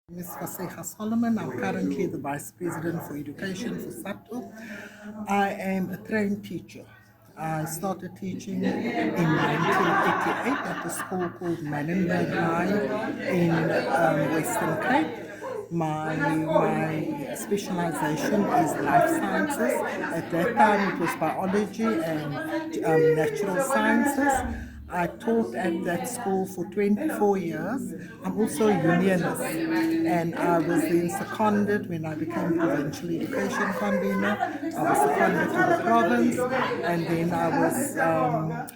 Ms. Faseha Solomon. I'm currently the Vice President for Education for SADTU. I am a trained teacher. I started teaching in 1988 at a school called Manenberg High in Western Cape. My specialization is life sciences. At that time, it was biology and natural sciences. I taught at that school for 24 years. I'm also a unionist, and I was then seconded when I became provincial education convener. I was seconded to the province, and then I was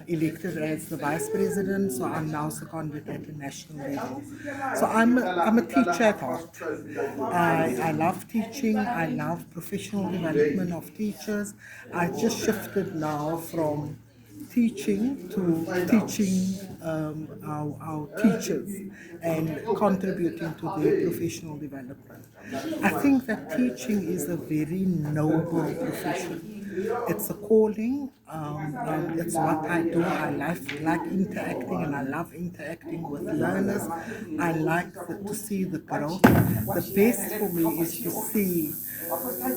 elected as the vice president. So I'm now seconded at the national level. So I'm a teacher at heart. I love teaching. I love professional development of teachers. I just shifted now from teaching to teaching our teachers and contributing to their professional development. I think that teaching is a very noble profession. It's a calling. It's what I do. I like interacting, and I love interacting with learners. I like to see the growth. The best for me is to see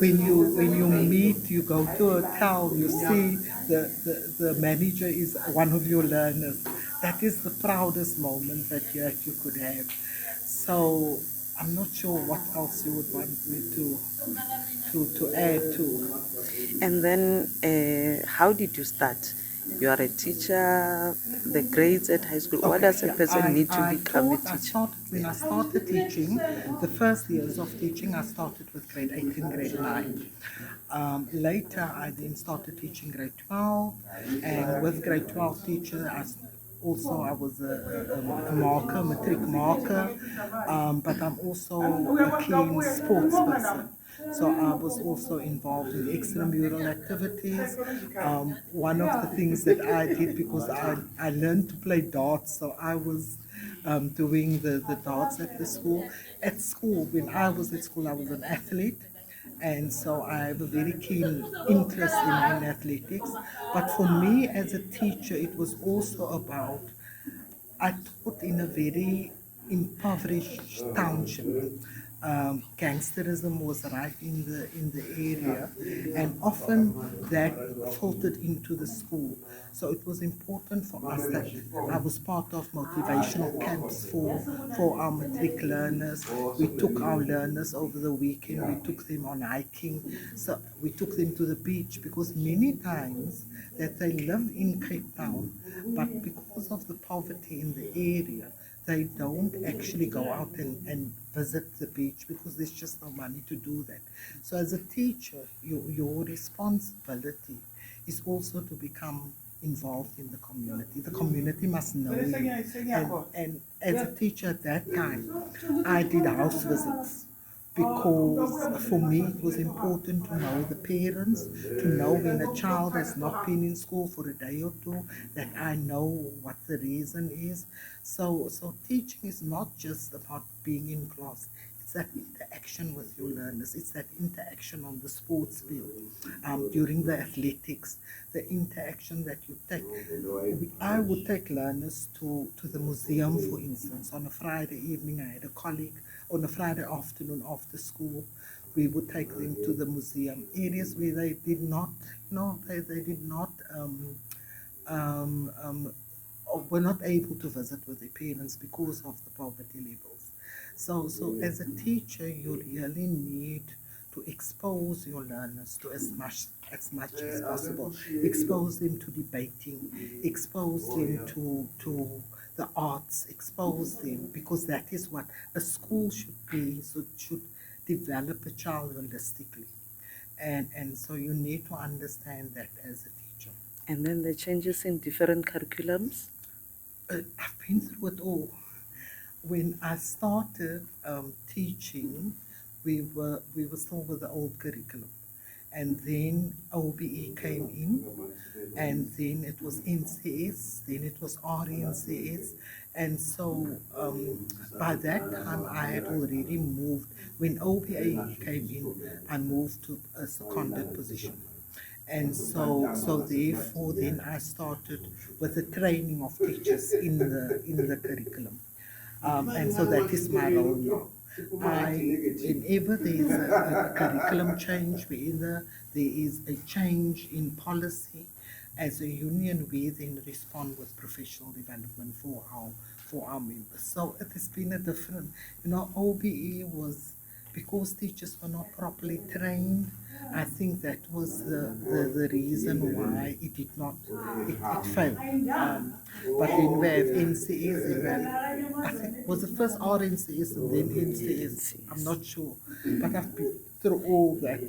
when you meet, you go to a town, you see the manager is one of your learners. That is the proudest moment that you could have. So I'm not sure what else you would want me to add to. And then, how did you start? You are a teacher, the grades at high school. What does a person need to become a teacher? When I started teaching, the first years of teaching, I started with grade 8 and grade 9. Later, I then started teaching grade 12, and with grade 12 teacher, I was a marker, matric marker, but I'm also a keen sports person. So I was also involved in extramural activities. One of the things that I did, because I learned to play darts, so I was doing the darts at the school. At school, when I was at school, I was an athlete. And so I have a very keen interest in athletics. But for me as a teacher, it was also about, I taught in a very impoverished township. Gangsterism was rife in the area, and often that filtered into the school. So it was important for us that I was part of motivational camps for our matric learners. We took our learners over the weekend. We took them on hiking. So we took them to the beach, because many times that they live in Cape Town, but because of the poverty in the area, they don't actually go out and visit the beach, because there's just no money to do that. So as a teacher, your responsibility is also to become involved in the community. The community must know you. And as a teacher at that time, I did house visits, because for me it was important to know the parents, to know when a child has not been in school for a day or two, that I know what the reason is. So teaching is not just about being in class. It's that interaction with your learners. It's that interaction on the sports field, during the athletics, the interaction that you take. I would take learners to the museum, for instance. On a Friday evening, I had a colleague. On a Friday afternoon after school, we would take them to the museum, areas where they did not, they did not, were not able to visit with their parents because of the poverty levels. So as a teacher, you really need to expose your learners to as much as possible. Expose them to debating, expose them to the arts, expose them, because that is what a school should be. So it should develop a child holistically. And so you need to understand that as a teacher. And then the changes in different curriculums? I've been through it all. When I started teaching, we were still with the old curriculum, and then OBE came in, and then it was NCS, then it was RNCS, and so by that time I had already moved. When OBE came in, I moved to a seconded position. And so therefore then I started with the training of teachers in the curriculum. And so that is my role now. Whenever there is a curriculum change, whenever there is a change in policy, as a union, we then respond with professional development for our members. So it has been a different, OBE was, because teachers were not properly trained. I think that was the reason why it did not, it failed. But then we have NCS, and we have, I think it was the first RNCS and then NCS, I'm not sure. But I've been through all that.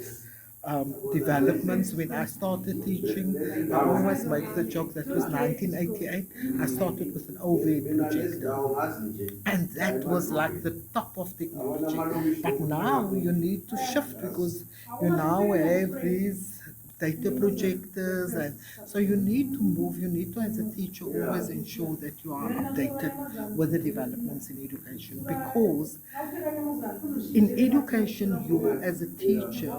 Developments. When I started teaching, I always make the joke that was 1988. I started with an overhead projector, and that was like the top of technology. But now you need to shift, because you now have these data projectors, and so you need to move. You need to, as a teacher, always ensure that you are updated with the developments in education, because in education, you as a teacher,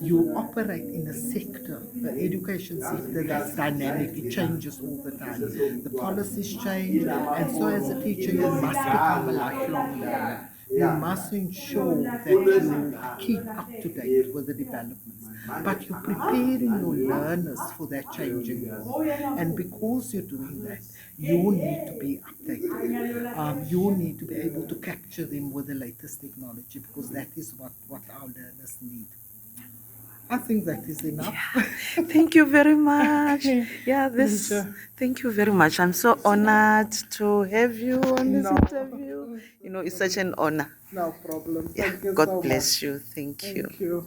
you operate in a sector, the education sector, that's dynamic. It changes all the time. The policies change, and so as a teacher, you must become a lifelong learner. You must ensure that you keep up to date with the developments, but you're preparing your learners for that changing world. And because you're doing that, you need to be updated. You need to be able to capture them with the latest technology, because that is what our learners need. I think that is enough. Thank you very much. Yeah, Pleasure. thank you very much. I'm so honored to have you on this No. interview. It's such an honor. No problem. Yeah, Thank you God so bless much. you. Thank you. Thank you.